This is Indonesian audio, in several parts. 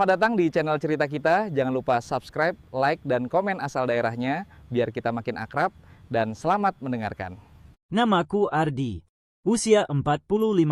Selamat datang di channel cerita kita. Jangan lupa subscribe, like, dan komen asal daerahnya biar kita makin akrab, dan selamat mendengarkan. Namaku Ardi, usia 45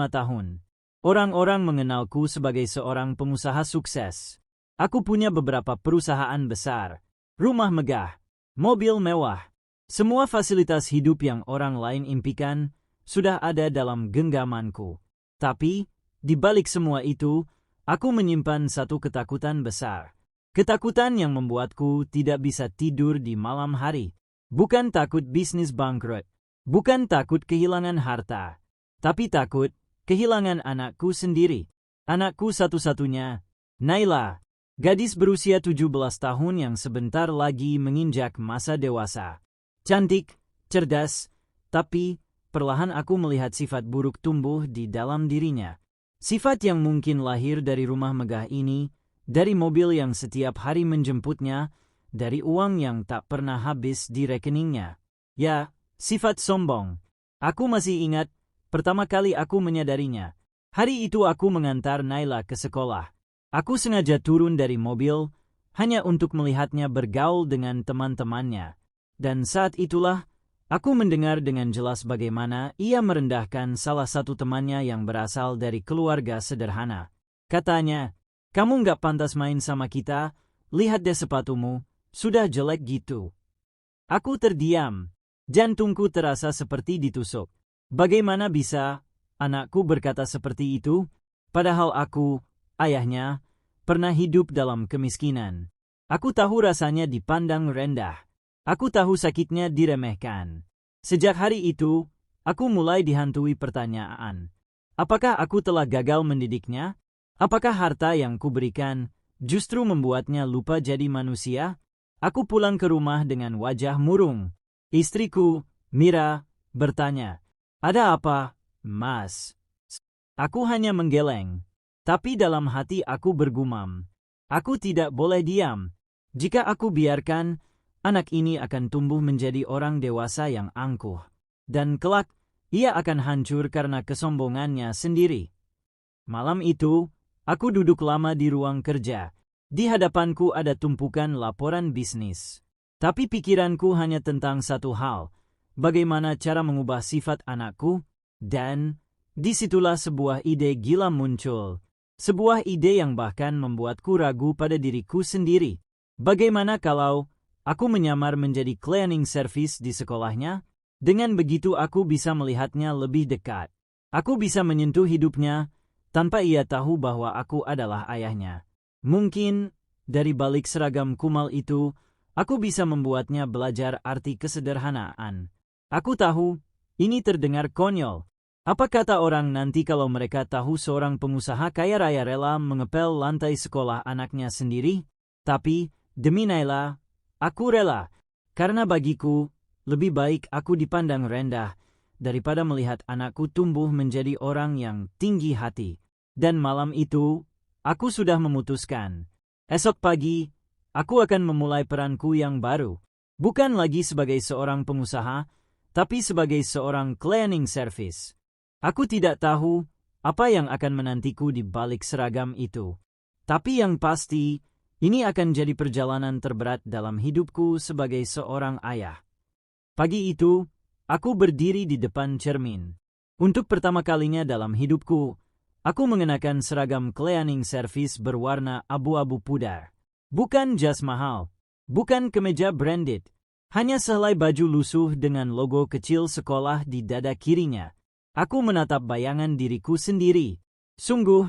tahun. Orang-orang mengenalku sebagai seorang pengusaha sukses. Aku punya beberapa perusahaan besar, rumah megah, mobil mewah. Semua fasilitas hidup yang orang lain impikan sudah ada dalam genggamanku. Tapi, di balik semua itu, aku menyimpan satu ketakutan besar. Ketakutan yang membuatku tidak bisa tidur di malam hari. Bukan takut bisnis bangkrut, bukan takut kehilangan harta, tapi takut kehilangan anakku sendiri. Anakku satu-satunya, Naila, gadis berusia 17 tahun yang sebentar lagi menginjak masa dewasa. Cantik, cerdas, tapi perlahan aku melihat sifat buruk tumbuh di dalam dirinya. Sifat yang mungkin lahir dari rumah megah ini, dari mobil yang setiap hari menjemputnya, dari uang yang tak pernah habis di rekeningnya. Ya, sifat sombong. Aku masih ingat, pertama kali aku menyadarinya. Hari itu aku mengantar Naila ke sekolah. Aku sengaja turun dari mobil, hanya untuk melihatnya bergaul dengan teman-temannya. Dan saat itulah, aku mendengar dengan jelas bagaimana ia merendahkan salah satu temannya yang berasal dari keluarga sederhana. Katanya, "Kamu nggak pantas main sama kita, lihat deh sepatumu, sudah jelek gitu." Aku terdiam, jantungku terasa seperti ditusuk. Bagaimana bisa anakku berkata seperti itu, padahal aku, ayahnya, pernah hidup dalam kemiskinan. Aku tahu rasanya dipandang rendah. Aku tahu sakitnya diremehkan. Sejak hari itu, aku mulai dihantui pertanyaan. Apakah aku telah gagal mendidiknya? Apakah harta yang kuberikan justru membuatnya lupa jadi manusia? Aku pulang ke rumah dengan wajah murung. Istriku, Mira, bertanya, "Ada apa, Mas?" Aku hanya menggeleng. Tapi dalam hati aku bergumam, aku tidak boleh diam. Jika aku biarkan, anak ini akan tumbuh menjadi orang dewasa yang angkuh. Dan kelak, ia akan hancur karena kesombongannya sendiri. Malam itu, aku duduk lama di ruang kerja. Di hadapanku ada tumpukan laporan bisnis. Tapi pikiranku hanya tentang satu hal, bagaimana cara mengubah sifat anakku, dan disitulah sebuah ide gila muncul. Sebuah ide yang bahkan membuatku ragu pada diriku sendiri. Bagaimana kalau aku menyamar menjadi cleaning service di sekolahnya? Dengan begitu aku bisa melihatnya lebih dekat. Aku bisa menyentuh hidupnya tanpa ia tahu bahwa aku adalah ayahnya. Mungkin dari balik seragam kumal itu, aku bisa membuatnya belajar arti kesederhanaan. Aku tahu, ini terdengar konyol. Apa kata orang nanti kalau mereka tahu seorang pengusaha kaya raya rela mengepel lantai sekolah anaknya sendiri? Tapi, demi Naila, aku rela. Karena bagiku, lebih baik aku dipandang rendah daripada melihat anakku tumbuh menjadi orang yang tinggi hati. Dan malam itu, aku sudah memutuskan. Esok pagi, aku akan memulai peranku yang baru. Bukan lagi sebagai seorang pengusaha, tapi sebagai seorang cleaning service. Aku tidak tahu apa yang akan menantiku di balik seragam itu. Tapi yang pasti, ini akan jadi perjalanan terberat dalam hidupku sebagai seorang ayah. Pagi itu, aku berdiri di depan cermin. Untuk pertama kalinya dalam hidupku, aku mengenakan seragam cleaning service berwarna abu-abu pudar. Bukan jas mahal, bukan kemeja branded, hanya sehelai baju lusuh dengan logo kecil sekolah di dada kirinya. Aku menatap bayangan diriku sendiri. Sungguh,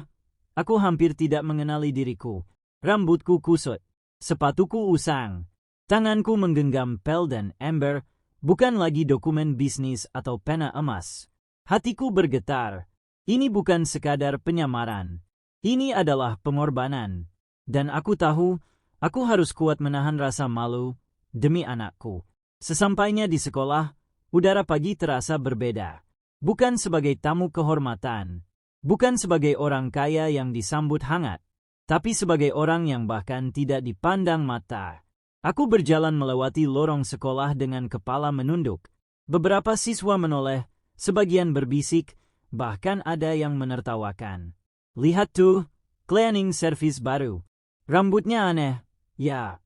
aku hampir tidak mengenali diriku. Rambutku kusut, sepatuku usang, tanganku menggenggam pel dan ember, bukan lagi dokumen bisnis atau pena emas. Hatiku bergetar. Ini bukan sekadar penyamaran. Ini adalah pengorbanan. Dan aku tahu, aku harus kuat menahan rasa malu demi anakku. Sesampainya di sekolah, udara pagi terasa berbeda. Bukan sebagai tamu kehormatan, bukan sebagai orang kaya yang disambut hangat, tapi sebagai orang yang bahkan tidak dipandang mata. Aku berjalan melewati lorong sekolah dengan kepala menunduk. Beberapa siswa menoleh, sebagian berbisik, bahkan ada yang menertawakan. "Lihat tuh, cleaning service baru. Rambutnya aneh, ya.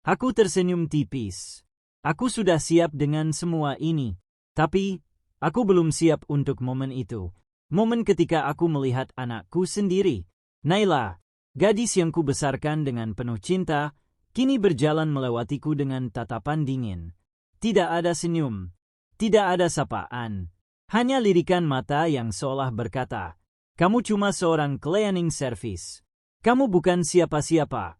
Aku tersenyum tipis. Aku sudah siap dengan semua ini. Tapi, aku belum siap untuk momen itu. Momen ketika aku melihat anakku sendiri. Naila, gadis yang kubesarkan dengan penuh cinta, kini berjalan melewatiku dengan tatapan dingin. Tidak ada senyum. Tidak ada sapaan. Hanya lirikan mata yang seolah berkata, "Kamu cuma seorang cleaning service. Kamu bukan siapa-siapa."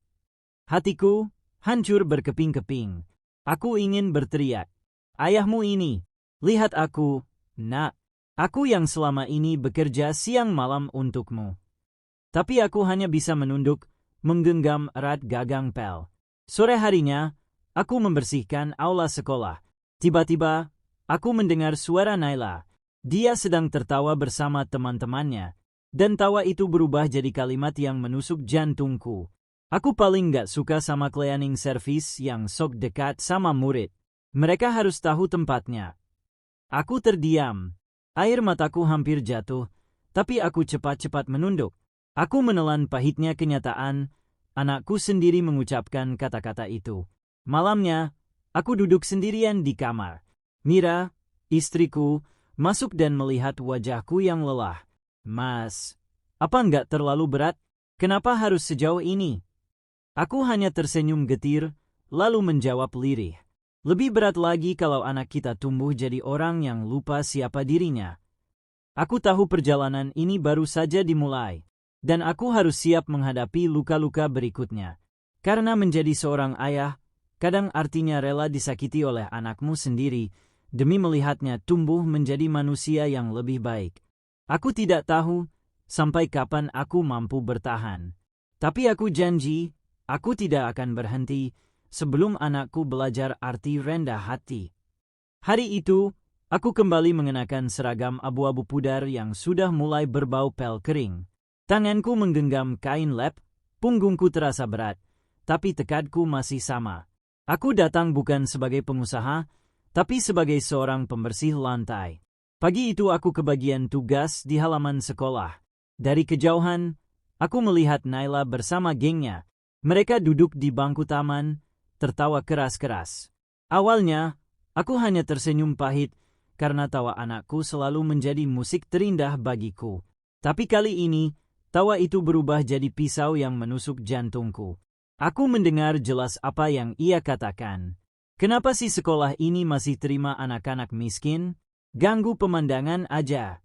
Hatiku hancur berkeping-keping. Aku ingin berteriak, "Ayahmu ini, lihat aku, nak. Aku yang selama ini bekerja siang malam untukmu." Tapi aku hanya bisa menunduk, menggenggam erat gagang pel. Sore harinya, aku membersihkan aula sekolah. Tiba-tiba, aku mendengar suara Naila. Dia sedang tertawa bersama teman-temannya. Dan tawa itu berubah jadi kalimat yang menusuk jantungku. Aku paling gak suka sama cleaning service yang sok dekat sama murid. Mereka harus tahu tempatnya. Aku terdiam. Air mataku hampir jatuh, tapi aku cepat-cepat menunduk. Aku menelan pahitnya kenyataan, anakku sendiri mengucapkan kata-kata itu. Malamnya, aku duduk sendirian di kamar. Mira, istriku, masuk dan melihat wajahku yang lelah. "Mas, apa nggak terlalu berat? Kenapa harus sejauh ini?" Aku hanya tersenyum getir, lalu menjawab lirih. "Lebih berat lagi kalau anak kita tumbuh jadi orang yang lupa siapa dirinya." Aku tahu perjalanan ini baru saja dimulai, dan aku harus siap menghadapi luka-luka berikutnya. Karena menjadi seorang ayah, kadang artinya rela disakiti oleh anakmu sendiri, demi melihatnya tumbuh menjadi manusia yang lebih baik. Aku tidak tahu sampai kapan aku mampu bertahan. Tapi aku janji, aku tidak akan berhenti sebelum anakku belajar arti rendah hati. Hari itu, aku kembali mengenakan seragam abu-abu pudar yang sudah mulai berbau pel kering. Tanganku menggenggam kain lap, punggungku terasa berat, tapi tekadku masih sama. Aku datang bukan sebagai pengusaha, tapi sebagai seorang pembersih lantai. Pagi itu aku kebagian tugas di halaman sekolah. Dari kejauhan, aku melihat Naila bersama gengnya. Mereka duduk di bangku taman, tertawa keras-keras. Awalnya, aku hanya tersenyum pahit karena tawa anakku selalu menjadi musik terindah bagiku. Tapi kali ini, tawa itu berubah jadi pisau yang menusuk jantungku. Aku mendengar jelas apa yang ia katakan. "Kenapa sih sekolah ini masih terima anak-anak miskin? Ganggu pemandangan aja."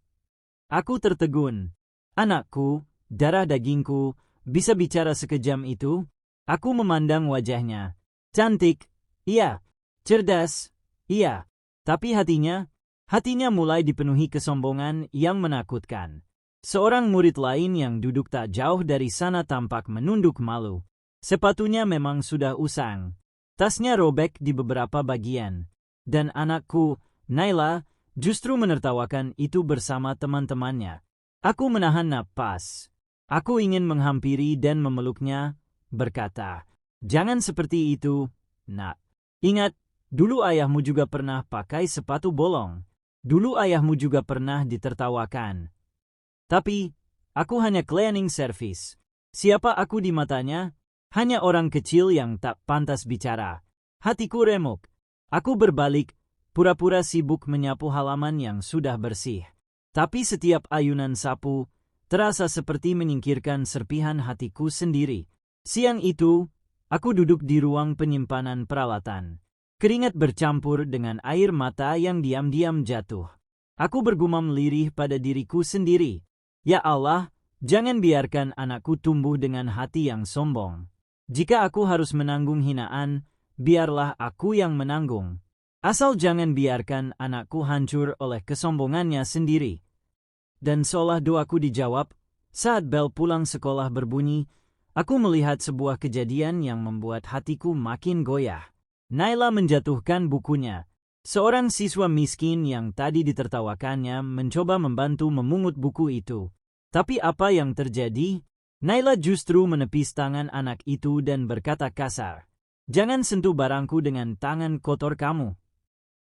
Aku tertegun. Anakku, darah dagingku, bisa bicara sekejam itu? Aku memandang wajahnya. Cantik, iya. Cerdas, iya. Tapi hatinya mulai dipenuhi kesombongan yang menakutkan. Seorang murid lain yang duduk tak jauh dari sana tampak menunduk malu. Sepatunya memang sudah usang. Tasnya robek di beberapa bagian. Dan anakku, Naila, justru menertawakan itu bersama teman-temannya. Aku menahan napas. Aku ingin menghampiri dan memeluknya, berkata, "Jangan seperti itu, nak. Ingat, dulu ayahmu juga pernah pakai sepatu bolong. Dulu ayahmu juga pernah ditertawakan. Tapi, aku hanya cleaning service. Siapa aku di matanya? Hanya orang kecil yang tak pantas bicara." Hatiku remuk. Aku berbalik, pura-pura sibuk menyapu halaman yang sudah bersih. Tapi setiap ayunan sapu terasa seperti menyingkirkan serpihan hatiku sendiri. Siang itu, aku duduk di ruang penyimpanan peralatan. Keringat bercampur dengan air mata yang diam-diam jatuh. Aku bergumam lirih pada diriku sendiri. Ya Allah, jangan biarkan anakku tumbuh dengan hati yang sombong. Jika aku harus menanggung hinaan, biarlah aku yang menanggung. Asal jangan biarkan anakku hancur oleh kesombongannya sendiri. Dan seolah doaku dijawab, saat bel pulang sekolah berbunyi, aku melihat sebuah kejadian yang membuat hatiku makin goyah. Naila menjatuhkan bukunya. Seorang siswa miskin yang tadi ditertawakannya mencoba membantu memungut buku itu. Tapi apa yang terjadi? Naila justru menepis tangan anak itu dan berkata kasar, "Jangan sentuh barangku dengan tangan kotor kamu."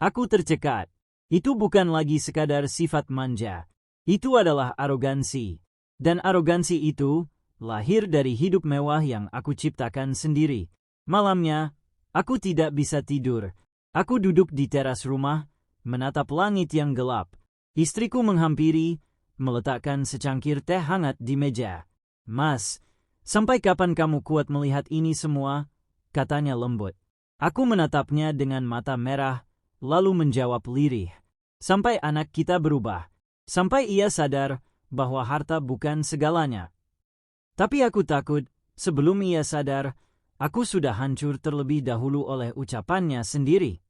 Aku tercekat. Itu bukan lagi sekadar sifat manja. Itu adalah arogansi. Dan arogansi itu lahir dari hidup mewah yang aku ciptakan sendiri. Malamnya, aku tidak bisa tidur. Aku duduk di teras rumah, menatap langit yang gelap. Istriku menghampiri, meletakkan secangkir teh hangat di meja. "Mas, sampai kapan kamu kuat melihat ini semua?" katanya lembut. Aku menatapnya dengan mata merah, lalu menjawab lirih. "Sampai anak kita berubah. Sampai ia sadar bahwa harta bukan segalanya." Tapi aku takut, sebelum ia sadar, aku sudah hancur terlebih dahulu oleh ucapannya sendiri.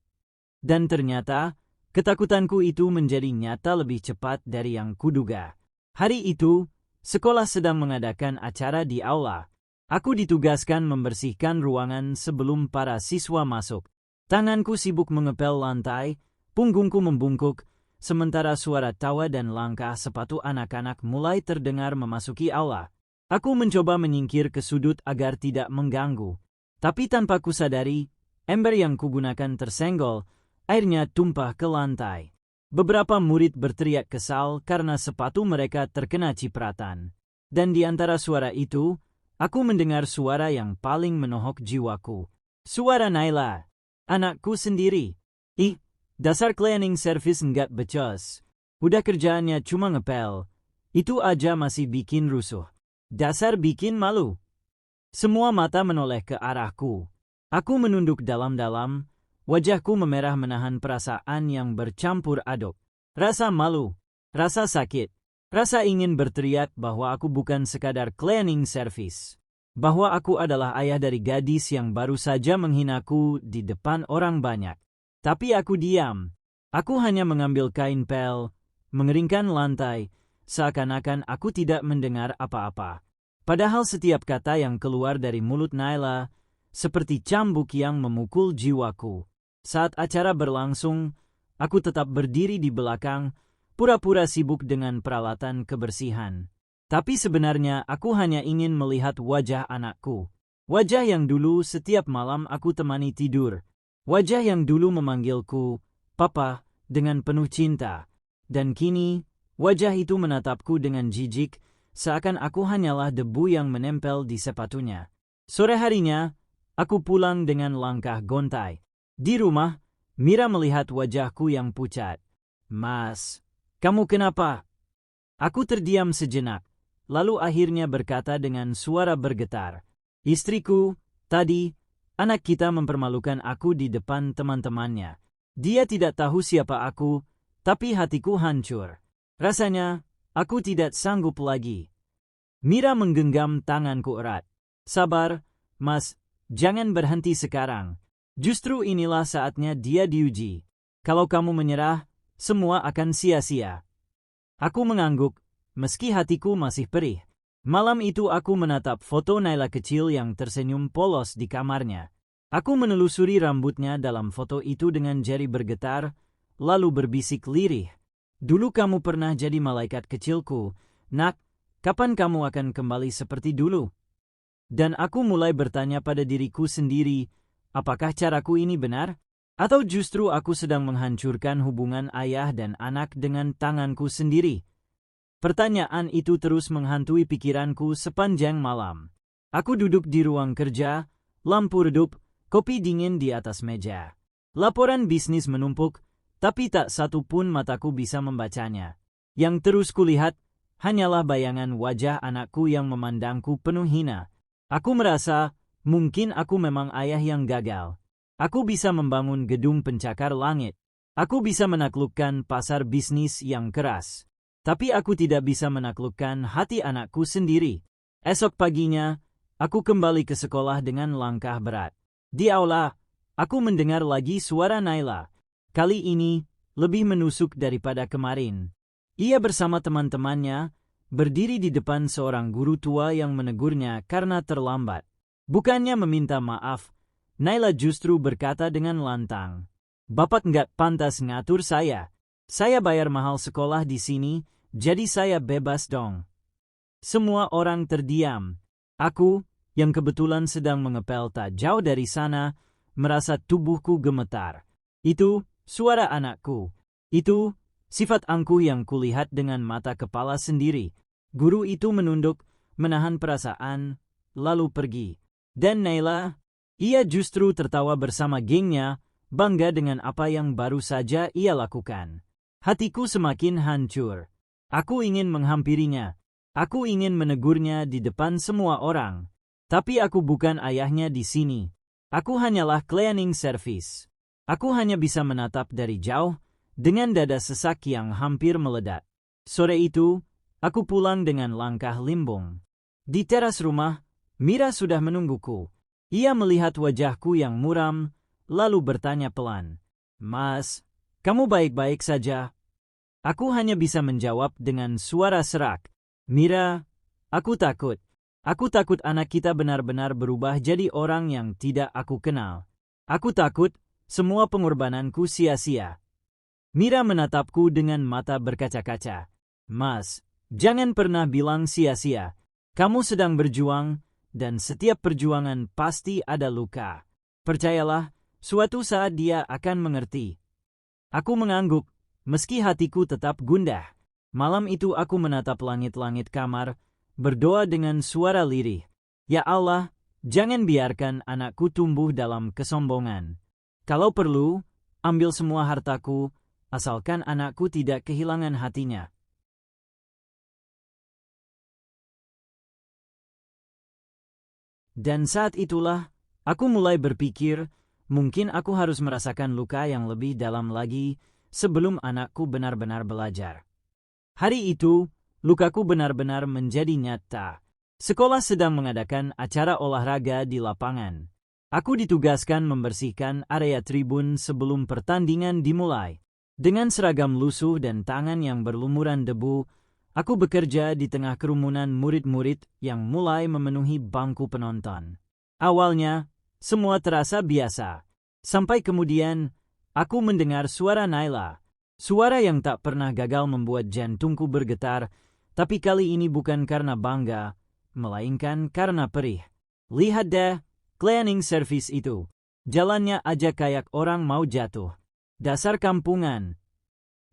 Dan ternyata, ketakutanku itu menjadi nyata lebih cepat dari yang kuduga. Hari itu, sekolah sedang mengadakan acara di aula. Aku ditugaskan membersihkan ruangan sebelum para siswa masuk. Tanganku sibuk mengepel lantai, punggungku membungkuk, sementara suara tawa dan langkah sepatu anak-anak mulai terdengar memasuki aula. Aku mencoba menyingkir ke sudut agar tidak mengganggu. Tapi tanpa kusadari, ember yang kugunakan tersenggol, airnya tumpah ke lantai. Beberapa murid berteriak kesal karena sepatu mereka terkena cipratan. Dan di antara suara itu, aku mendengar suara yang paling menohok jiwaku. Suara Naila, anakku sendiri. "Ih, dasar cleaning service nggak becos. Udah kerjaannya cuma ngepel. Itu aja masih bikin rusuh. Dasar bikin malu." Semua mata menoleh ke arahku. Aku menunduk dalam-dalam, wajahku memerah menahan perasaan yang bercampur aduk. Rasa malu, rasa sakit, rasa ingin berteriak bahwa aku bukan sekadar cleaning service. Bahwa aku adalah ayah dari gadis yang baru saja menghinaku di depan orang banyak. Tapi aku diam. Aku hanya mengambil kain pel, mengeringkan lantai, seakan-akan aku tidak mendengar apa-apa. Padahal setiap kata yang keluar dari mulut Naila seperti cambuk yang memukul jiwaku. Saat acara berlangsung, aku tetap berdiri di belakang, pura-pura sibuk dengan peralatan kebersihan. Tapi sebenarnya aku hanya ingin melihat wajah anakku. Wajah yang dulu setiap malam aku temani tidur. Wajah yang dulu memanggilku, "Papa," dengan penuh cinta. Dan kini, wajah itu menatapku dengan jijik, seakan aku hanyalah debu yang menempel di sepatunya. Sore harinya, aku pulang dengan langkah gontai. Di rumah, Mira melihat wajahku yang pucat. "Mas, kamu kenapa?" Aku terdiam sejenak, lalu akhirnya berkata dengan suara bergetar, "Istriku, tadi, anak kita mempermalukan aku di depan teman-temannya. Dia tidak tahu siapa aku, tapi hatiku hancur. Rasanya, aku tidak sanggup lagi." Mira menggenggam tanganku erat. "Sabar, Mas, jangan berhenti sekarang. Justru inilah saatnya dia diuji. Kalau kamu menyerah, semua akan sia-sia." Aku mengangguk, meski hatiku masih perih. Malam itu aku menatap foto Naila kecil yang tersenyum polos di kamarnya. Aku menelusuri rambutnya dalam foto itu dengan jari bergetar, lalu berbisik lirih. "Dulu kamu pernah jadi malaikat kecilku. Nak, kapan kamu akan kembali seperti dulu?" Dan aku mulai bertanya pada diriku sendiri, apakah caraku ini benar? Atau justru aku sedang menghancurkan hubungan ayah dan anak dengan tanganku sendiri? Pertanyaan itu terus menghantui pikiranku sepanjang malam. Aku duduk di ruang kerja, lampu redup, kopi dingin di atas meja. Laporan bisnis menumpuk, tapi tak satu pun mataku bisa membacanya. Yang terus kulihat hanyalah bayangan wajah anakku yang memandangku penuh hina. Aku merasa mungkin aku memang ayah yang gagal. Aku bisa membangun gedung pencakar langit. Aku bisa menaklukkan pasar bisnis yang keras. Tapi aku tidak bisa menaklukkan hati anakku sendiri. Esok paginya, aku kembali ke sekolah dengan langkah berat. Di aula, aku mendengar lagi suara Naila. Kali ini, lebih menusuk daripada kemarin. Ia bersama teman-temannya, berdiri di depan seorang guru tua yang menegurnya karena terlambat. Bukannya meminta maaf, Naila justru berkata dengan lantang, "Bapak nggak pantas ngatur saya. Saya bayar mahal sekolah di sini, jadi saya bebas dong." Semua orang terdiam. Aku, yang kebetulan sedang mengepel tak jauh dari sana, merasa tubuhku gemetar. Itu suara anakku. Itu sifat angkuh yang kulihat dengan mata kepala sendiri. Guru itu menunduk, menahan perasaan, lalu pergi. Dan Naila, ia justru tertawa bersama gengnya, bangga dengan apa yang baru saja ia lakukan. Hatiku semakin hancur. Aku ingin menghampirinya. Aku ingin menegurnya di depan semua orang. Tapi aku bukan ayahnya di sini. Aku hanyalah cleaning service. Aku hanya bisa menatap dari jauh, dengan dada sesak yang hampir meledak. Sore itu, aku pulang dengan langkah limbung. Di teras rumah, Mira sudah menungguku. Ia melihat wajahku yang muram, lalu bertanya pelan, "Mas, kamu baik-baik saja?" Aku hanya bisa menjawab dengan suara serak, "Mira, aku takut. Aku takut anak kita benar-benar berubah jadi orang yang tidak aku kenal. Aku takut semua pengorbananku sia-sia." Mira menatapku dengan mata berkaca-kaca. "Mas, jangan pernah bilang sia-sia. Kamu sedang berjuang, dan setiap perjuangan pasti ada luka. Percayalah, suatu saat dia akan mengerti." Aku mengangguk, meski hatiku tetap gundah. Malam itu aku menatap langit-langit kamar, berdoa dengan suara lirih. "Ya Allah, jangan biarkan anakku tumbuh dalam kesombongan. Kalau perlu, ambil semua hartaku, asalkan anakku tidak kehilangan hatinya." Dan saat itulah, aku mulai berpikir, mungkin aku harus merasakan luka yang lebih dalam lagi sebelum anakku benar-benar belajar. Hari itu, lukaku benar-benar menjadi nyata. Sekolah sedang mengadakan acara olahraga di lapangan. Aku ditugaskan membersihkan area tribun sebelum pertandingan dimulai. Dengan seragam lusuh dan tangan yang berlumuran debu, aku bekerja di tengah kerumunan murid-murid yang mulai memenuhi bangku penonton. Awalnya, semua terasa biasa. Sampai kemudian, aku mendengar suara Naila. Suara yang tak pernah gagal membuat jantungku bergetar, tapi kali ini bukan karena bangga, melainkan karena perih. "Lihat deh, cleaning service itu. Jalannya aja kayak orang mau jatuh. Dasar kampungan."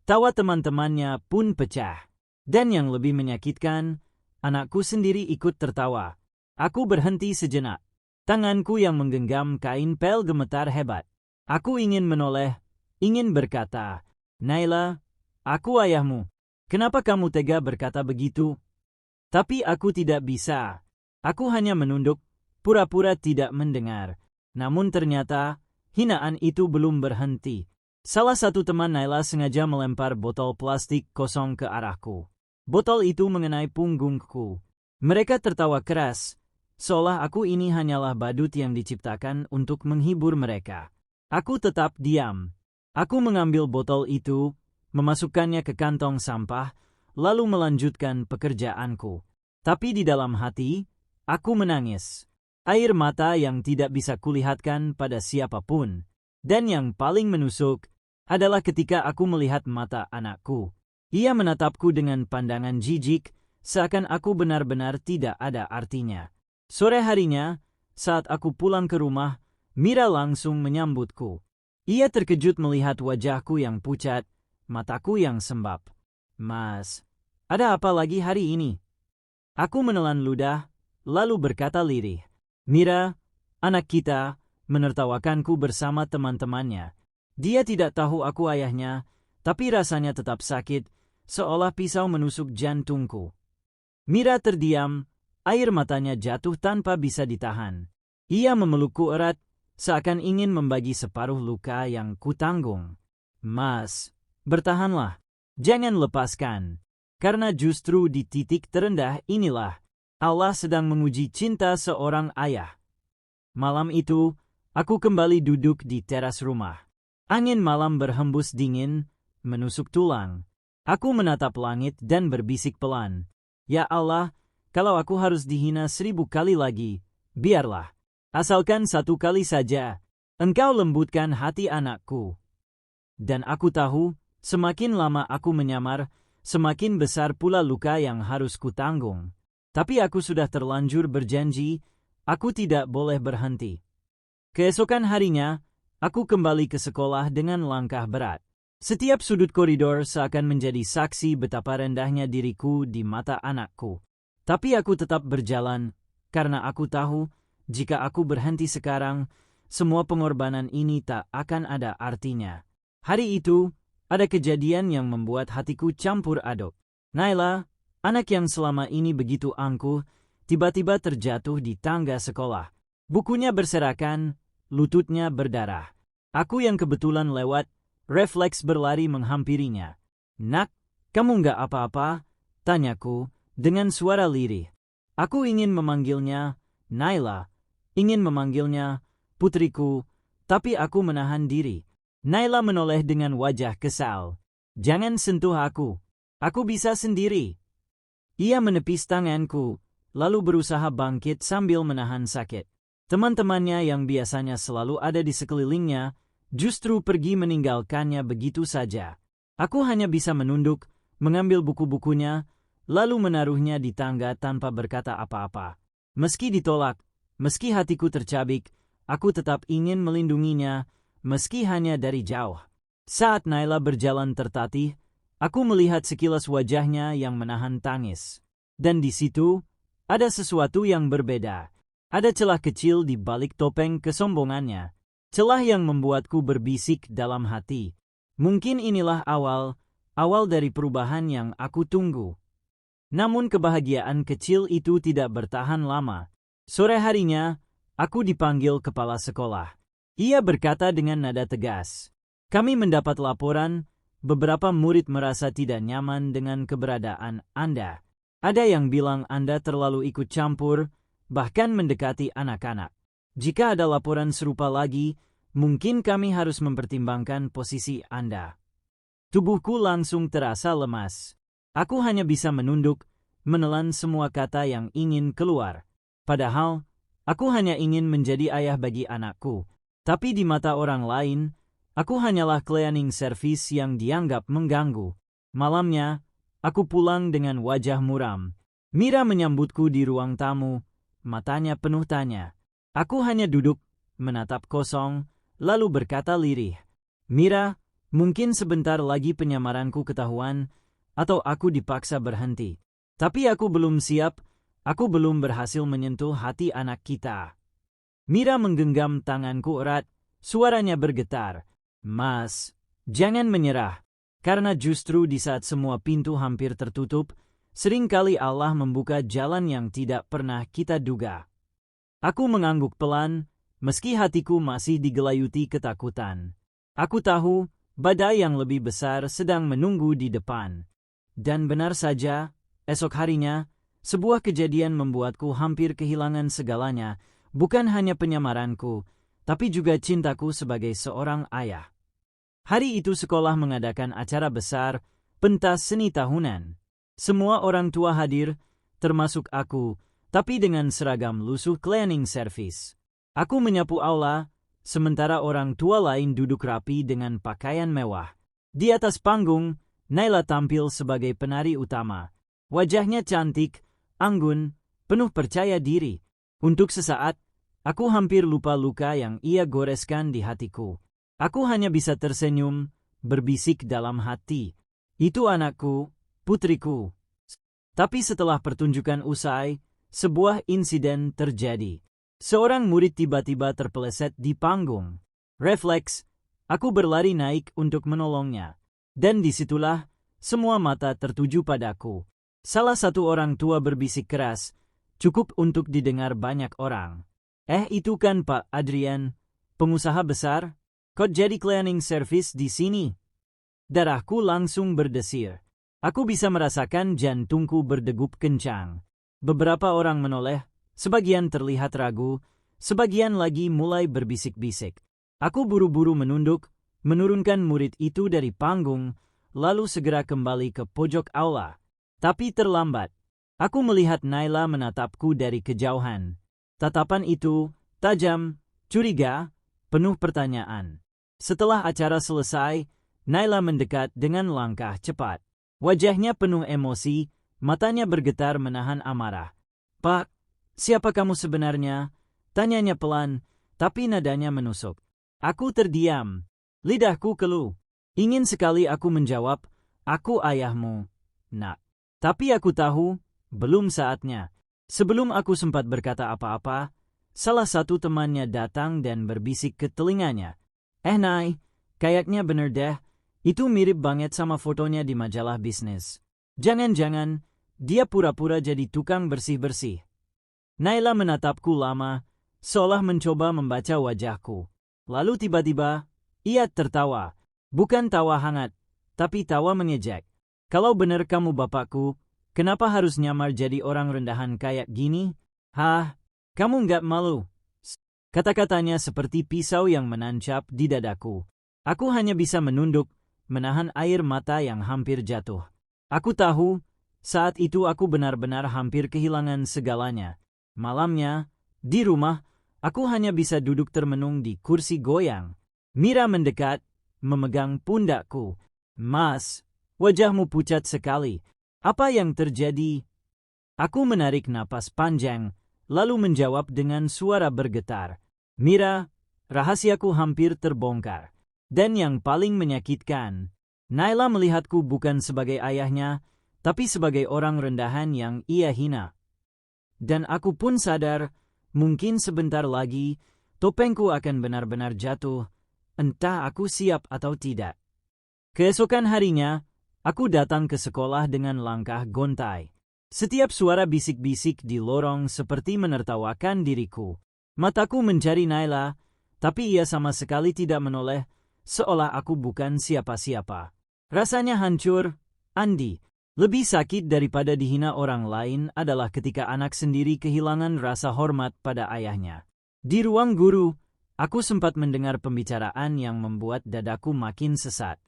Tawa teman-temannya pun pecah. Dan yang lebih menyakitkan, anakku sendiri ikut tertawa. Aku berhenti sejenak. Tanganku yang menggenggam kain pel gemetar hebat. Aku ingin menoleh, ingin berkata, "Naila, aku ayahmu. Kenapa kamu tega berkata begitu?" Tapi aku tidak bisa. Aku hanya menunduk, pura-pura tidak mendengar. Namun ternyata, hinaan itu belum berhenti. Salah satu teman Naila sengaja melempar botol plastik kosong ke arahku. Botol itu mengenai punggungku. Mereka tertawa keras, seolah aku ini hanyalah badut yang diciptakan untuk menghibur mereka. Aku tetap diam. Aku mengambil botol itu, memasukkannya ke kantong sampah, lalu melanjutkan pekerjaanku. Tapi di dalam hati, aku menangis. Air mata yang tidak bisa kulihatkan pada siapapun. Dan yang paling menusuk adalah ketika aku melihat mata anakku. Ia menatapku dengan pandangan jijik, seakan aku benar-benar tidak ada artinya. Sore harinya, saat aku pulang ke rumah, Mira langsung menyambutku. Ia terkejut melihat wajahku yang pucat, mataku yang sembab. "Mas, ada apa lagi hari ini?" Aku menelan ludah, lalu berkata lirih, "Mira, anak kita," menertawakanku bersama teman-temannya. Dia tidak tahu aku ayahnya, tapi rasanya tetap sakit, seolah pisau menusuk jantungku. Mira terdiam, air matanya jatuh tanpa bisa ditahan. Ia memelukku erat, seakan ingin membagi separuh luka yang kutanggung. "Mas, bertahanlah. Jangan lepaskan. Karena justru di titik terendah inilah Allah sedang menguji cinta seorang ayah." Malam itu, aku kembali duduk di teras rumah. Angin malam berhembus dingin, menusuk tulang. Aku menatap langit dan berbisik pelan, "Ya Allah, kalau aku harus dihina 1000 kali lagi, biarlah. Asalkan 1 kali saja, Engkau lembutkan hati anakku." Dan aku tahu, semakin lama aku menyamar, semakin besar pula luka yang harus kutanggung. Tapi aku sudah terlanjur berjanji, aku tidak boleh berhenti. Keesokan harinya, aku kembali ke sekolah dengan langkah berat. Setiap sudut koridor seakan menjadi saksi betapa rendahnya diriku di mata anakku. Tapi aku tetap berjalan, karena aku tahu, jika aku berhenti sekarang, semua pengorbanan ini tak akan ada artinya. Hari itu, ada kejadian yang membuat hatiku campur aduk. Naila, anak yang selama ini begitu angkuh, tiba-tiba terjatuh di tangga sekolah. Bukunya berserakan, lututnya berdarah. Aku yang kebetulan lewat, refleks berlari menghampirinya. "Nak, kamu nggak apa-apa?" tanyaku, dengan suara lirih. Aku ingin memanggilnya Naila, ingin memanggilnya putriku, tapi aku menahan diri. Naila menoleh dengan wajah kesal. "Jangan sentuh aku. Aku bisa sendiri." Ia menepis tanganku, lalu berusaha bangkit sambil menahan sakit. Teman-temannya yang biasanya selalu ada di sekelilingnya, justru pergi meninggalkannya begitu saja. Aku hanya bisa menunduk, mengambil buku-bukunya, lalu menaruhnya di tangga tanpa berkata apa-apa. Meski ditolak, meski hatiku tercabik, aku tetap ingin melindunginya, meski hanya dari jauh. Saat Naila berjalan tertatih, aku melihat sekilas wajahnya yang menahan tangis. Dan di situ, ada sesuatu yang berbeda. Ada celah kecil di balik topeng kesombongannya. Celah yang membuatku berbisik dalam hati. Mungkin inilah awal dari perubahan yang aku tunggu. Namun kebahagiaan kecil itu tidak bertahan lama. Sore harinya, aku dipanggil kepala sekolah. Ia berkata dengan nada tegas, "Kami mendapat laporan, beberapa murid merasa tidak nyaman dengan keberadaan Anda. Ada yang bilang Anda terlalu ikut campur, bahkan mendekati anak-anak. Jika ada laporan serupa lagi, mungkin kami harus mempertimbangkan posisi Anda." Tubuhku langsung terasa lemas. Aku hanya bisa menunduk, menelan semua kata yang ingin keluar. Padahal, aku hanya ingin menjadi ayah bagi anakku. Tapi di mata orang lain, aku hanyalah cleaning service yang dianggap mengganggu. Malamnya, aku pulang dengan wajah muram. Mira menyambutku di ruang tamu, matanya penuh tanya. Aku hanya duduk, menatap kosong, lalu berkata lirih, "Mira, mungkin sebentar lagi penyamaranku ketahuan, atau aku dipaksa berhenti. Tapi aku belum siap, aku belum berhasil menyentuh hati anak kita." Mira menggenggam tanganku erat, suaranya bergetar. "Mas, jangan menyerah, karena justru di saat semua pintu hampir tertutup, seringkali Allah membuka jalan yang tidak pernah kita duga." Aku mengangguk pelan, meski hatiku masih digelayuti ketakutan. Aku tahu, badai yang lebih besar sedang menunggu di depan. Dan benar saja, esok harinya, sebuah kejadian membuatku hampir kehilangan segalanya, bukan hanya penyamaranku, tapi juga cintaku sebagai seorang ayah. Hari itu sekolah mengadakan acara besar, pentas seni tahunan. Semua orang tua hadir, termasuk aku, tapi dengan seragam lusuh cleaning service. Aku menyapu aula, sementara orang tua lain duduk rapi dengan pakaian mewah. Di atas panggung, Naila tampil sebagai penari utama. Wajahnya cantik, anggun, penuh percaya diri. Untuk sesaat, aku hampir lupa luka yang ia goreskan di hatiku. Aku hanya bisa tersenyum, berbisik dalam hati, "Itu anakku, putriku." Tapi setelah pertunjukan usai, sebuah insiden terjadi. Seorang murid tiba-tiba terpeleset di panggung. Refleks, aku berlari naik untuk menolongnya. Dan disitulah, semua mata tertuju padaku. Salah satu orang tua berbisik keras, cukup untuk didengar banyak orang. Itu kan Pak Adrian, pengusaha besar? Kok jadi cleaning service di sini?" Darahku langsung berdesir. Aku bisa merasakan jantungku berdegup kencang. Beberapa orang menoleh, sebagian terlihat ragu, sebagian lagi mulai berbisik-bisik. Aku buru-buru menunduk, menurunkan murid itu dari panggung, lalu segera kembali ke pojok aula. Tapi terlambat. Aku melihat Naila menatapku dari kejauhan. Tatapan itu tajam, curiga, penuh pertanyaan. Setelah acara selesai, Naila mendekat dengan langkah cepat. Wajahnya penuh emosi, matanya bergetar menahan amarah. "Pak, siapa kamu sebenarnya?" tanyanya pelan, tapi nadanya menusuk. Aku terdiam. Lidahku keluh. Ingin sekali aku menjawab, "Aku ayahmu, Nak." Tapi aku tahu, belum saatnya. Sebelum aku sempat berkata apa-apa, salah satu temannya datang dan berbisik ke telinganya. Nay, kayaknya bener deh, itu mirip banget sama fotonya di majalah bisnis. Jangan-jangan, dia pura-pura jadi tukang bersih-bersih. Naila menatapku lama, seolah mencoba membaca wajahku. Lalu tiba-tiba, ia tertawa. Bukan tawa hangat, tapi tawa mengejek. Kalau bener kamu bapakku, kenapa harus nyamar jadi orang rendahan kayak gini? Hah, kamu nggak malu? Kata-katanya seperti pisau yang menancap di dadaku. Aku hanya bisa menunduk, menahan air mata yang hampir jatuh. Aku tahu, saat itu aku benar-benar hampir kehilangan segalanya. Malamnya, di rumah, aku hanya bisa duduk termenung di kursi goyang. Mira mendekat, memegang pundakku. Mas, wajahmu pucat sekali. Apa yang terjadi? Aku menarik napas panjang, lalu menjawab dengan suara bergetar. Mira, rahasiaku hampir terbongkar. Dan yang paling menyakitkan, Naila melihatku bukan sebagai ayahnya, tapi sebagai orang rendahan yang ia hina. Dan aku pun sadar, mungkin sebentar lagi, topengku akan benar-benar jatuh, entah aku siap atau tidak. Keesokan harinya, aku datang ke sekolah dengan langkah gontai. Setiap suara bisik-bisik di lorong seperti menertawakan diriku. Mataku mencari Naila, tapi ia sama sekali tidak menoleh, seolah aku bukan siapa-siapa. Rasanya hancur, Andi. Lebih sakit daripada dihina orang lain adalah ketika anak sendiri kehilangan rasa hormat pada ayahnya. Di ruang guru, aku sempat mendengar pembicaraan yang membuat dadaku makin sesat.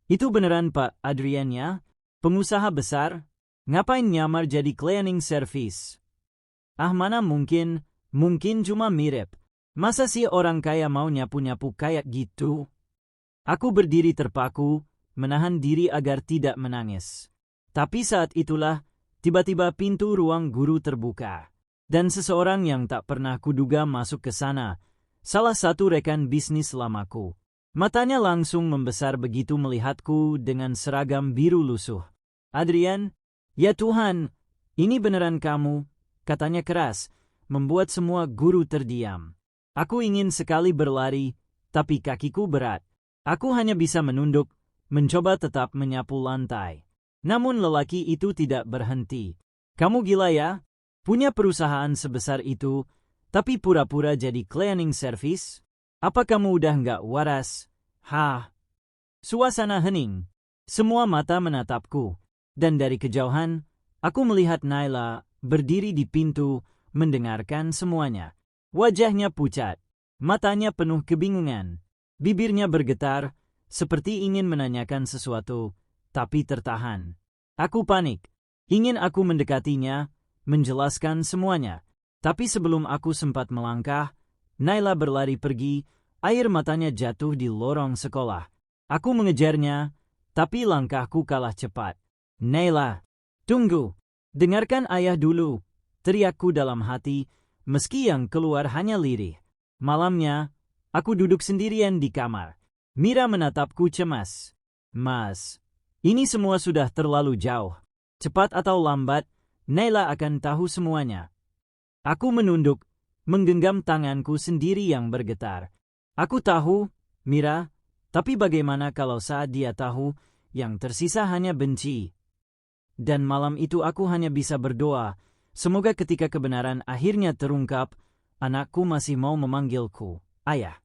Itu beneran Pak Adrian ya? Pengusaha besar? Ngapain nyamar jadi cleaning service? Mana mungkin cuma mirip. Masa sih orang kaya mau nyapu-nyapu kayak gitu? Aku berdiri terpaku, menahan diri agar tidak menangis. Tapi saat itulah, tiba-tiba pintu ruang guru terbuka. Dan seseorang yang tak pernah kuduga masuk ke sana, salah satu rekan bisnis lamaku. Matanya langsung membesar begitu melihatku dengan seragam biru lusuh. Adrian, ya Tuhan, ini beneran kamu, katanya keras, membuat semua guru terdiam. Aku ingin sekali berlari, tapi kakiku berat. Aku hanya bisa menunduk, mencoba tetap menyapu lantai. Namun lelaki itu tidak berhenti. Kamu gila ya? Punya perusahaan sebesar itu, tapi pura-pura jadi cleaning service? Apa kamu udah nggak waras? Suasana hening. Semua mata menatapku. Dan dari kejauhan, aku melihat Naila berdiri di pintu, mendengarkan semuanya. Wajahnya pucat. Matanya penuh kebingungan. Bibirnya bergetar, seperti ingin menanyakan sesuatu, tapi tertahan. Aku panik. Ingin aku mendekatinya, menjelaskan semuanya. Tapi sebelum aku sempat melangkah, Naila berlari pergi, air matanya jatuh di lorong sekolah. Aku mengejarnya, tapi langkahku kalah cepat. Naila, tunggu. Dengarkan ayah dulu, teriakku dalam hati, meski yang keluar hanya lirih. Malamnya, aku duduk sendirian di kamar. Mira menatapku cemas. Mas, ini semua sudah terlalu jauh. Cepat atau lambat, Naila akan tahu semuanya. Aku menunduk, menggenggam tanganku sendiri yang bergetar. Aku tahu, Mira, tapi bagaimana kalau saat dia tahu, yang tersisa hanya benci. Dan malam itu aku hanya bisa berdoa, semoga ketika kebenaran akhirnya terungkap, anakku masih mau memanggilku ayah.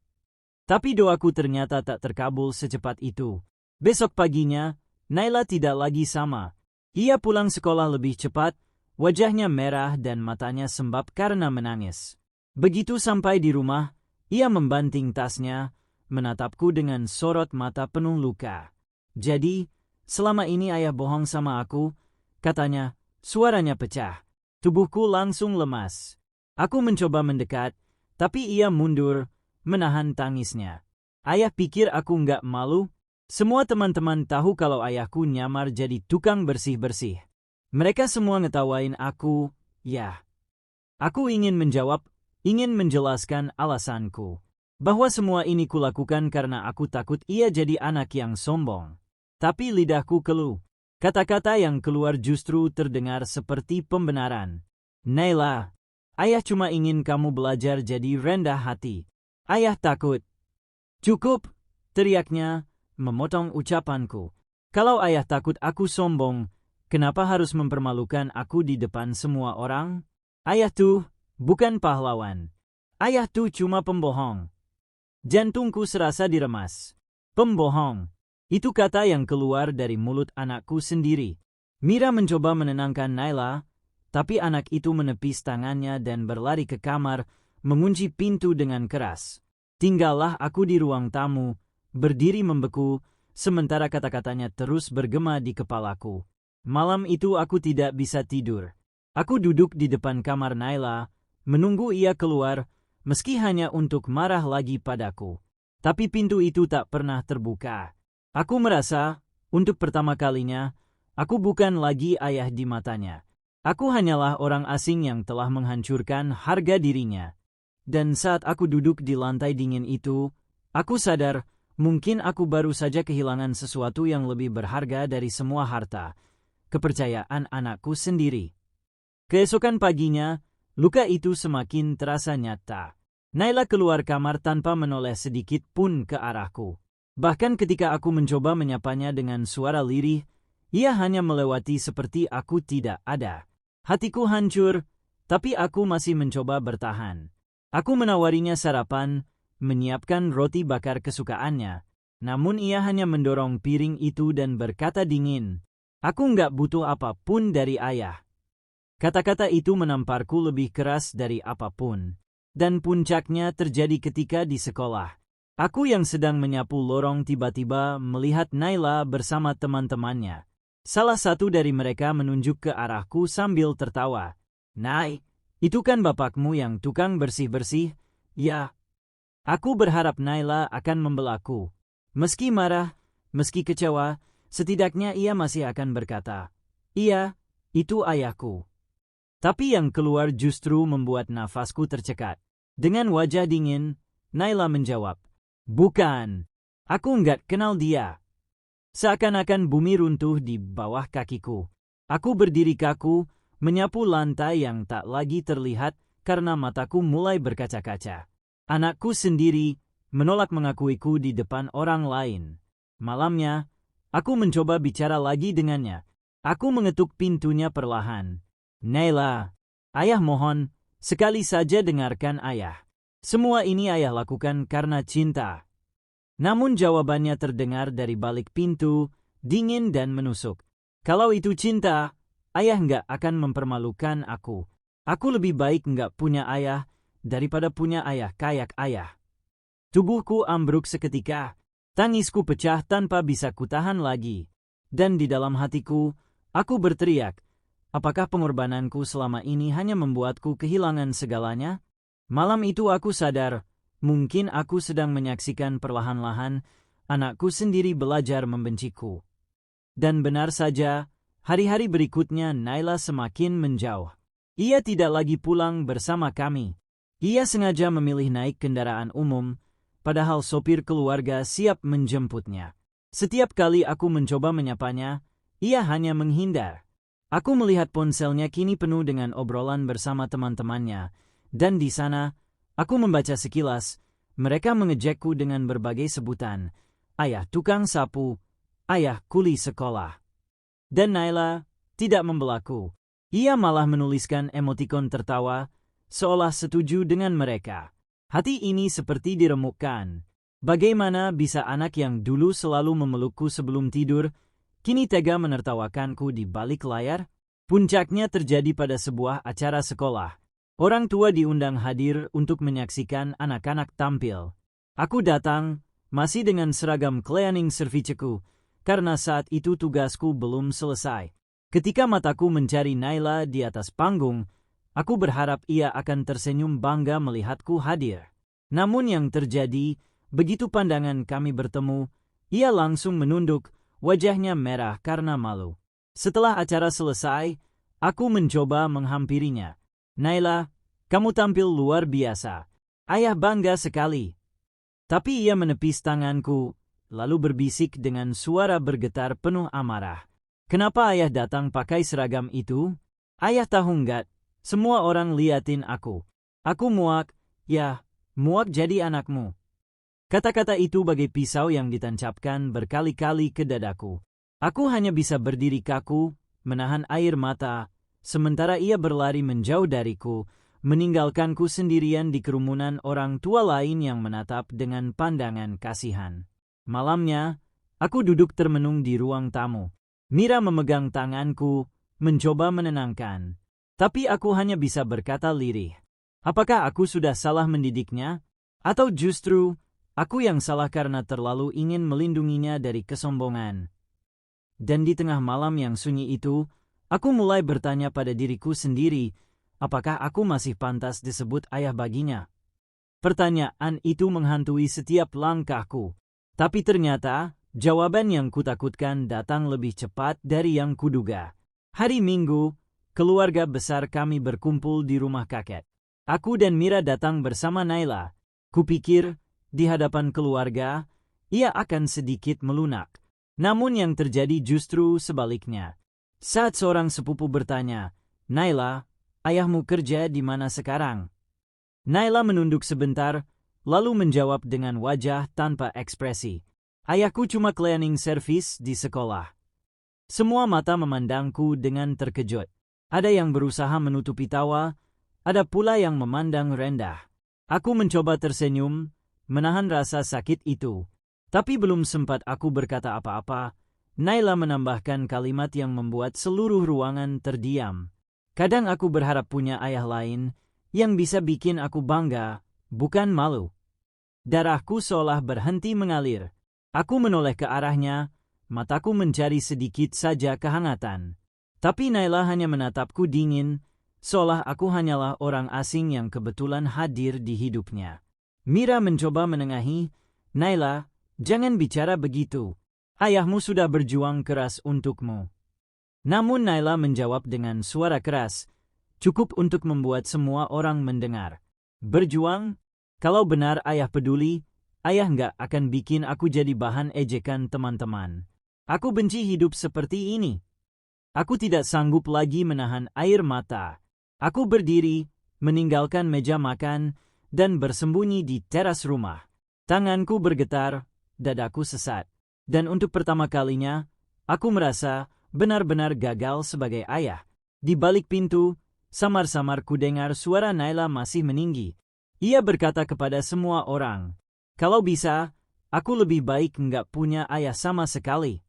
Tapi doaku ternyata tak terkabul secepat itu. Besok paginya, Naila tidak lagi sama. Ia pulang sekolah lebih cepat, wajahnya merah dan matanya sembab karena menangis. Begitu sampai di rumah, ia membanting tasnya, menatapku dengan sorot mata penuh luka. Jadi, selama ini ayah bohong sama aku, katanya, suaranya pecah. Tubuhku langsung lemas. Aku mencoba mendekat, tapi ia mundur, menahan tangisnya. Ayah pikir aku nggak malu? Semua teman-teman tahu kalau ayahku nyamar jadi tukang bersih-bersih. Mereka semua ngetawain aku, ya. Aku ingin menjawab, ingin menjelaskan alasanku. Bahwa semua ini kulakukan karena aku takut ia jadi anak yang sombong. Tapi lidahku keluh. Kata-kata yang keluar justru terdengar seperti pembenaran. Naila, ayah cuma ingin kamu belajar jadi rendah hati. Ayah takut. Cukup, teriaknya, memotong ucapanku. Kalau ayah takut aku sombong, kenapa harus mempermalukan aku di depan semua orang? Ayah tuh bukan pahlawan. Ayah tuh cuma pembohong. Jantungku serasa diremas. Pembohong. Itu kata yang keluar dari mulut anakku sendiri. Mira mencoba menenangkan Naila, tapi anak itu menepis tangannya dan berlari ke kamar, mengunci pintu dengan keras. Tinggallah aku di ruang tamu, berdiri membeku, sementara kata-katanya terus bergema di kepalaku. Malam itu aku tidak bisa tidur. Aku duduk di depan kamar Naila, menunggu ia keluar, meski hanya untuk marah lagi padaku. Tapi pintu itu tak pernah terbuka. Aku merasa, untuk pertama kalinya, aku bukan lagi ayah di matanya. Aku hanyalah orang asing yang telah menghancurkan harga dirinya. Dan saat aku duduk di lantai dingin itu, aku sadar, mungkin aku baru saja kehilangan sesuatu yang lebih berharga dari semua harta, kepercayaan anakku sendiri. Keesokan paginya, luka itu semakin terasa nyata. Naila keluar kamar tanpa menoleh sedikit pun ke arahku. Bahkan ketika aku mencoba menyapanya dengan suara lirih, ia hanya melewati seperti aku tidak ada. Hatiku hancur, tapi aku masih mencoba bertahan. Aku menawarinya sarapan, menyiapkan roti bakar kesukaannya. Namun ia hanya mendorong piring itu dan berkata dingin, "Aku nggak butuh apapun dari ayah." Kata-kata itu menamparku lebih keras dari apapun. Dan puncaknya terjadi ketika di sekolah. Aku yang sedang menyapu lorong tiba-tiba melihat Naila bersama teman-temannya. Salah satu dari mereka menunjuk ke arahku sambil tertawa. "Nay, itu kan bapakmu yang tukang bersih-bersih?" "Ya." Aku berharap Naila akan membelaku. Meski marah, meski kecewa, setidaknya ia masih akan berkata, "Iya, itu ayahku." Tapi yang keluar justru membuat nafasku tercekat. Dengan wajah dingin, Naila menjawab, "Bukan, aku nggak kenal dia." Seakan-akan bumi runtuh di bawah kakiku. Aku berdiri kaku, menyapu lantai yang tak lagi terlihat karena mataku mulai berkaca-kaca. Anakku sendiri menolak mengakuiku di depan orang lain. Malamnya, aku mencoba bicara lagi dengannya. Aku mengetuk pintunya perlahan. "Naila, ayah mohon, sekali saja dengarkan ayah. Semua ini ayah lakukan karena cinta." Namun jawabannya terdengar dari balik pintu, dingin dan menusuk. "Kalau itu cinta, ayah nggak akan mempermalukan aku. Aku lebih baik nggak punya ayah daripada punya ayah kayak ayah." Tubuhku ambruk seketika. Tangisku pecah tanpa bisa kutahan lagi. Dan di dalam hatiku, aku berteriak, apakah pengorbananku selama ini hanya membuatku kehilangan segalanya? Malam itu aku sadar, mungkin aku sedang menyaksikan perlahan-lahan anakku sendiri belajar membenciku. Dan benar saja, hari-hari berikutnya Naila semakin menjauh. Ia tidak lagi pulang bersama kami. Ia sengaja memilih naik kendaraan umum, padahal sopir keluarga siap menjemputnya. Setiap kali aku mencoba menyapanya, ia hanya menghindar. Aku melihat ponselnya kini penuh dengan obrolan bersama teman-temannya, dan di sana, aku membaca sekilas, mereka mengejekku dengan berbagai sebutan, ayah tukang sapu, ayah kuli sekolah. Dan Naila tidak membelaku. Ia malah menuliskan emotikon tertawa, seolah setuju dengan mereka. Hati ini seperti diremukkan. Bagaimana bisa anak yang dulu selalu memelukku sebelum tidur, kini tega menertawakanku di balik layar? Puncaknya terjadi pada sebuah acara sekolah. Orang tua diundang hadir untuk menyaksikan anak-anak tampil. Aku datang, masih dengan seragam cleaning serviceku, karena saat itu tugasku belum selesai. Ketika mataku mencari Naila di atas panggung, aku berharap ia akan tersenyum bangga melihatku hadir. Namun yang terjadi, begitu pandangan kami bertemu, ia langsung menunduk, wajahnya merah karena malu. Setelah acara selesai, aku mencoba menghampirinya. "Naila, kamu tampil luar biasa. Ayah bangga sekali." Tapi ia menepis tanganku, lalu berbisik dengan suara bergetar penuh amarah, Kenapa ayah datang pakai seragam itu? Ayah tahu nggak? Semua orang liatin aku. Aku muak, ya, muak jadi anakmu. Kata-kata itu bagai pisau yang ditancapkan berkali-kali ke dadaku. Aku hanya bisa berdiri kaku, menahan air mata, sementara ia berlari menjauh dariku, meninggalkanku sendirian di kerumunan orang tua lain yang menatap dengan pandangan kasihan. Malamnya, aku duduk termenung di ruang tamu. Mira memegang tanganku, mencoba menenangkan. Tapi aku hanya bisa berkata lirih. Apakah aku sudah salah mendidiknya? Atau justru, aku yang salah karena terlalu ingin melindunginya dari kesombongan? Dan di tengah malam yang sunyi itu, aku mulai bertanya pada diriku sendiri, apakah aku masih pantas disebut ayah baginya? Pertanyaan itu menghantui setiap langkahku. Tapi ternyata, jawaban yang kutakutkan datang lebih cepat dari yang kuduga. Hari Minggu, keluarga besar kami berkumpul di rumah kakek. Aku dan Mira datang bersama Naila. Kupikir, di hadapan keluarga, ia akan sedikit melunak. Namun yang terjadi justru sebaliknya. Saat seorang sepupu bertanya, "Naila, ayahmu kerja di mana sekarang?" Naila menunduk sebentar, lalu menjawab dengan wajah tanpa ekspresi. "Ayahku cuma cleaning service di sekolah." Semua mata memandangku dengan terkejut. Ada yang berusaha menutupi tawa, ada pula yang memandang rendah. Aku mencoba tersenyum, menahan rasa sakit itu. Tapi belum sempat aku berkata apa-apa, Naila menambahkan kalimat yang membuat seluruh ruangan terdiam. Kadang aku berharap punya ayah lain yang bisa bikin aku bangga, bukan malu. Darahku seolah berhenti mengalir. Aku menoleh ke arahnya, mataku mencari sedikit saja kehangatan. Tapi Naila hanya menatapku dingin, seolah aku hanyalah orang asing yang kebetulan hadir di hidupnya. Mira mencoba menengahi, "Naila, jangan bicara begitu. Ayahmu sudah berjuang keras untukmu." Namun Naila menjawab dengan suara keras, cukup untuk membuat semua orang mendengar. "Berjuang? Kalau benar ayah peduli, ayah nggak akan bikin aku jadi bahan ejekan teman-teman. Aku benci hidup seperti ini." Aku tidak sanggup lagi menahan air mata. Aku berdiri, meninggalkan meja makan, dan bersembunyi di teras rumah. Tanganku bergetar, dadaku sesat. Dan untuk pertama kalinya, aku merasa benar-benar gagal sebagai ayah. Di balik pintu, samar-samar ku dengar suara Naila masih meninggi. Ia berkata kepada semua orang, "Kalau bisa, aku lebih baik nggak punya ayah sama sekali."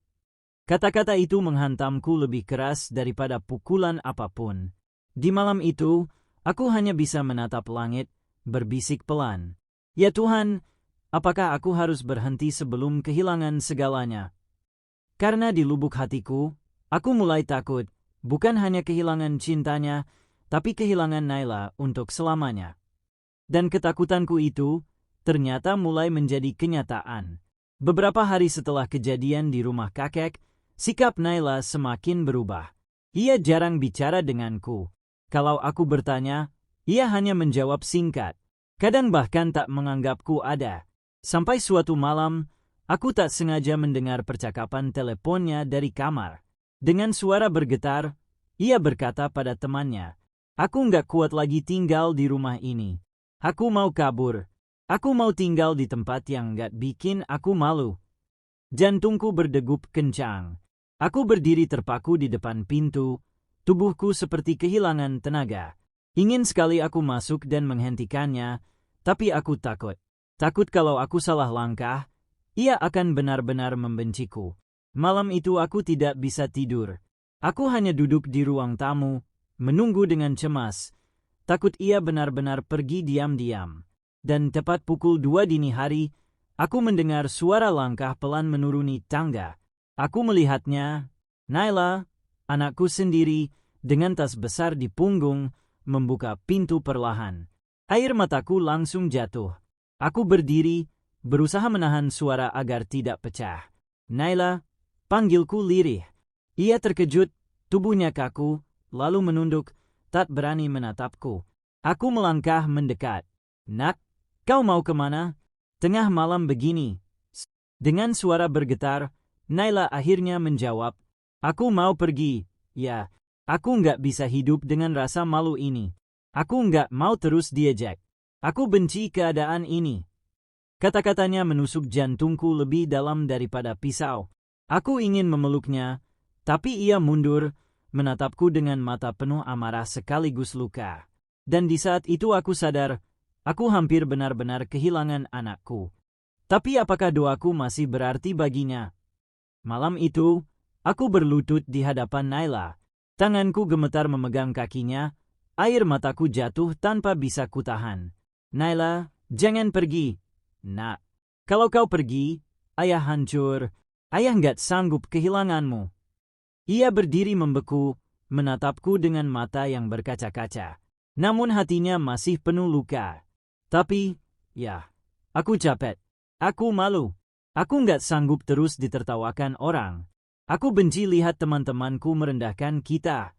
Kata-kata itu menghantamku lebih keras daripada pukulan apapun. Di malam itu, aku hanya bisa menatap langit, berbisik pelan, "Ya Tuhan, apakah aku harus berhenti sebelum kehilangan segalanya?" Karena di lubuk hatiku, aku mulai takut, bukan hanya kehilangan cintanya, tapi kehilangan Naila untuk selamanya. Dan ketakutanku itu ternyata mulai menjadi kenyataan. Beberapa hari setelah kejadian di rumah kakek, sikap Naila semakin berubah. Ia jarang bicara denganku. Kalau aku bertanya, ia hanya menjawab singkat. Kadang bahkan tak menganggapku ada. Sampai suatu malam, aku tak sengaja mendengar percakapan teleponnya dari kamar. Dengan suara bergetar, ia berkata pada temannya, "Aku nggak kuat lagi tinggal di rumah ini. Aku mau kabur. Aku mau tinggal di tempat yang nggak bikin aku malu." Jantungku berdegup kencang. Aku berdiri terpaku di depan pintu, tubuhku seperti kehilangan tenaga. Ingin sekali aku masuk dan menghentikannya, tapi aku takut. Takut kalau aku salah langkah, ia akan benar-benar membenciku. Malam itu aku tidak bisa tidur. Aku hanya duduk di ruang tamu, menunggu dengan cemas. Takut ia benar-benar pergi diam-diam. Dan tepat pukul 2 dini hari, aku mendengar suara langkah pelan menuruni tangga. Aku melihatnya, Naila, anakku sendiri, dengan tas besar di punggung, membuka pintu perlahan. Air mataku langsung jatuh. Aku berdiri, berusaha menahan suara agar tidak pecah. "Naila," panggilku lirih. Ia terkejut, tubuhnya kaku, lalu menunduk, tak berani menatapku. Aku melangkah mendekat. "Nak, kau mau kemana? Tengah malam begini." Dengan suara bergetar, Naila akhirnya menjawab, Aku mau pergi. Ya, aku nggak bisa hidup dengan rasa malu ini. Aku nggak mau terus diejek. Aku benci keadaan ini. Kata-katanya menusuk jantungku lebih dalam daripada pisau. Aku ingin memeluknya, tapi ia mundur, menatapku dengan mata penuh amarah sekaligus luka. Dan di saat itu aku sadar, aku hampir benar-benar kehilangan anakku. Tapi apakah doaku masih berarti baginya? Malam itu, aku berlutut di hadapan Naila. Tanganku gemetar memegang kakinya, air mataku jatuh tanpa bisa kutahan. Naila, jangan pergi. Nak, kalau kau pergi, ayah hancur. Ayah nggak sanggup kehilanganmu. Ia berdiri membeku, menatapku dengan mata yang berkaca-kaca. Namun hatinya masih penuh luka. Tapi, ya, aku capek. Aku malu. Aku nggak sanggup terus ditertawakan orang. Aku benci lihat teman-temanku merendahkan kita.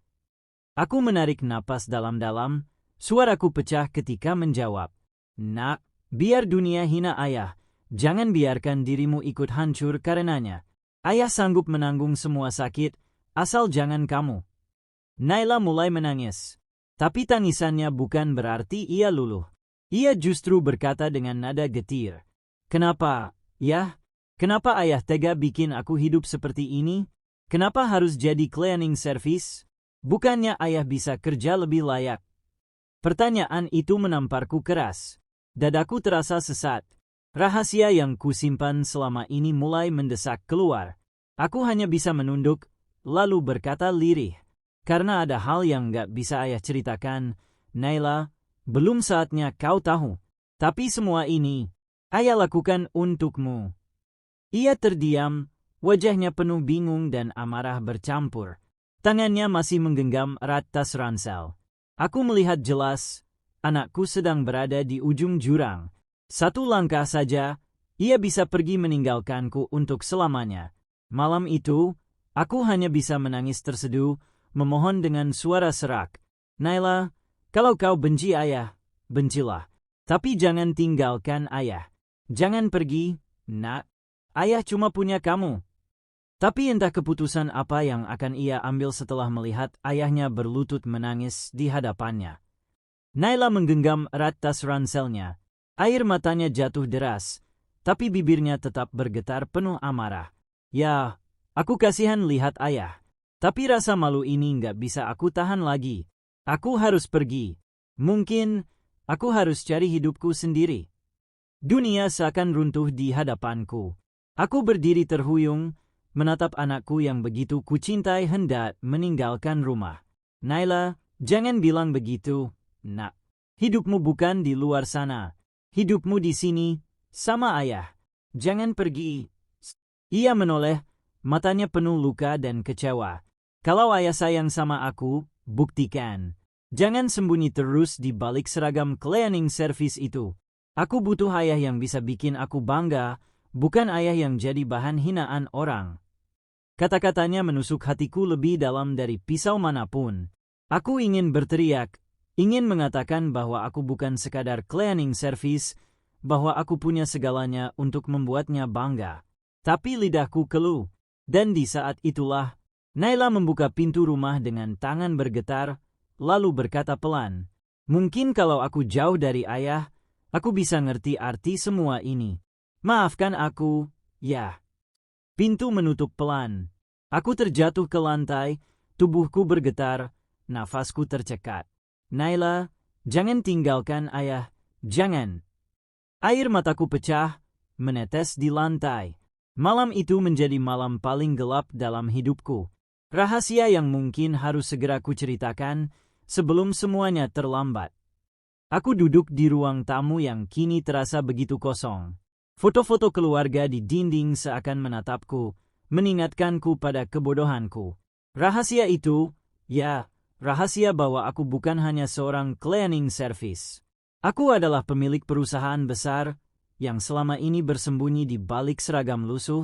Aku menarik napas dalam-dalam, suaraku pecah ketika menjawab. Nak, biar dunia hina ayah. Jangan biarkan dirimu ikut hancur karenanya. Ayah sanggup menanggung semua sakit, asal jangan kamu. Naila mulai menangis. Tapi tangisannya bukan berarti ia luluh. Ia justru berkata dengan nada getir. Kenapa, ya? Kenapa ayah tega bikin aku hidup seperti ini? Kenapa harus jadi cleaning service? Bukannya ayah bisa kerja lebih layak? Pertanyaan itu menamparku keras. Dadaku terasa sesat. Rahasia yang kusimpan selama ini mulai mendesak keluar. Aku hanya bisa menunduk, lalu berkata lirih. Karena ada hal yang gak bisa ayah ceritakan, Naila, belum saatnya kau tahu. Tapi semua ini, ayah lakukan untukmu. Ia terdiam, wajahnya penuh bingung dan amarah bercampur. Tangannya masih menggenggam erat tas ransel. Aku melihat jelas, anakku sedang berada di ujung jurang. Satu langkah saja, ia bisa pergi meninggalkanku untuk selamanya. Malam itu, aku hanya bisa menangis terseduh, memohon dengan suara serak. Naila, kalau kau benci ayah, bencilah. Tapi jangan tinggalkan ayah. Jangan pergi, nak. Ayah cuma punya kamu. Tapi entah keputusan apa yang akan ia ambil setelah melihat ayahnya berlutut menangis di hadapannya. Naila menggenggam erat tas ranselnya. Air matanya jatuh deras, tapi bibirnya tetap bergetar penuh amarah. Ya, aku kasihan lihat ayah. Tapi rasa malu ini nggak bisa aku tahan lagi. Aku harus pergi. Mungkin, aku harus cari hidupku sendiri. Dunia seakan runtuh di hadapanku. Aku berdiri terhuyung, menatap anakku yang begitu kucintai hendak meninggalkan rumah. Naila, jangan bilang begitu, nak. Hidupmu bukan di luar sana. Hidupmu di sini, sama ayah. Jangan pergi. Ia menoleh, matanya penuh luka dan kecewa. Kalau ayah sayang sama aku, buktikan. Jangan sembunyi terus di balik seragam cleaning service itu. Aku butuh ayah yang bisa bikin aku bangga, bukan ayah yang jadi bahan hinaan orang. Kata-katanya menusuk hatiku lebih dalam dari pisau manapun. Aku ingin berteriak, ingin mengatakan bahwa aku bukan sekadar cleaning service, bahwa aku punya segalanya untuk membuatnya bangga. Tapi lidahku keluh. Dan di saat itulah, Naila membuka pintu rumah dengan tangan bergetar, lalu berkata pelan, mungkin kalau aku jauh dari ayah, aku bisa ngerti arti semua ini. Maafkan aku, ya. Pintu menutup pelan. Aku terjatuh ke lantai, tubuhku bergetar, nafasku tercekat. Naila, jangan tinggalkan ayah, jangan. Air mataku pecah, menetes di lantai. Malam itu menjadi malam paling gelap dalam hidupku. Rahasia yang mungkin harus segera kuceritakan sebelum semuanya terlambat. Aku duduk di ruang tamu yang kini terasa begitu kosong. Foto-foto keluarga di dinding seakan menatapku, mengingatkanku pada kebodohanku. Rahasia itu, ya, rahasia bahwa aku bukan hanya seorang cleaning service. Aku adalah pemilik perusahaan besar yang selama ini bersembunyi di balik seragam lusuh